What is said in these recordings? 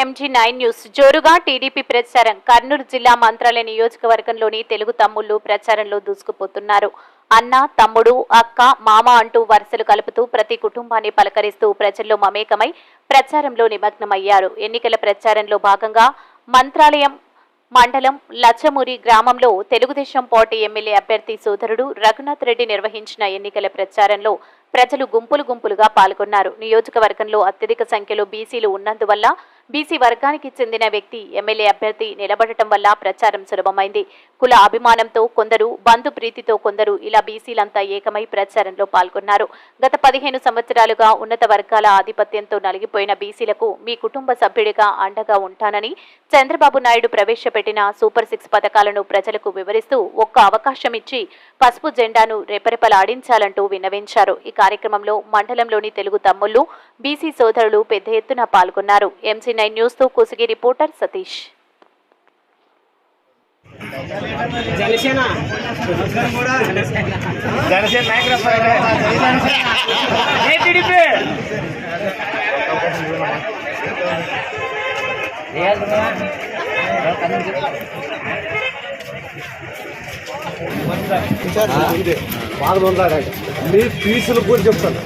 MG9 news. జోరుగా TDP ప్రచారం. కర్నూలు జిల్లా మంత్రాలయ నియోజకవర్గంలోని తెలుగు తమ్ముళ్లు ప్రచారంలో దూసుకుపోతున్నారు. అన్న, తమ్ముడు, అక్క, మామ అంటూ వరుసలు కలుపుతూ ప్రతి కుటుంబాన్ని పలకరిస్తూ ప్రజల్లో మమేకమై ప్రచారంలో నిమగ్నమయ్యారు. ఎన్నికల ప్రచారంలో భాగంగా మంత్రాలయం మండలం లచ్చమూరి గ్రామంలో తెలుగుదేశం పార్టీ ఎమ్మెల్యే అభ్యర్థి సోదరుడు రఘునాథ్ రెడ్డి నిర్వహించిన ఎన్నికల ప్రచారంలో ప్రజలు గుంపులుగా పాల్గొన్నారు. నియోజకవర్గంలో అత్యధిక సంఖ్యలో బీసీలు ఉన్నందువల్ల బీసీ వర్గానికి చెందిన వ్యక్తి ఎమ్మెల్యే అభ్యర్థి నిలబడటం వల్ల ప్రచారం సులభమైంది. కుల అభిమానంతో కొందరు, బంధు ప్రీతితో కొందరు, ఇలా బీసీలంతా ఏకమై ప్రచారంలో పాల్గొన్నారు. గత 15 సంవత్సరాలుగా ఉన్నత వర్గాల ఆధిపత్యంతో నలిగిపోయిన బీసీలకు మీ కుటుంబ సభ్యుడిగా అండగా ఉంటానని చంద్రబాబు నాయుడు ప్రవేశపెట్టిన సూపర్ 6 పథకాలను ప్రజలకు వివరిస్తూ ఒక్క అవకాశం ఇచ్చి పసుపు జెండాను రెపరెపలాడించాలంటూ విన్నవించారు. ఈ కార్యక్రమంలో మండలంలోని తెలుగు తమ్ముళ్లు, బీసీ సోదరులు పెద్ద ఎత్తున పాల్గొన్నారు. MG9 న్యూస్ తో కుసిగి రిపోర్టర్ సతీష్. బాగా మీ ఫీజులు కూడా చెప్తాను.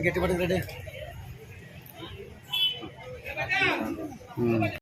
గట్టిపడి రెడీ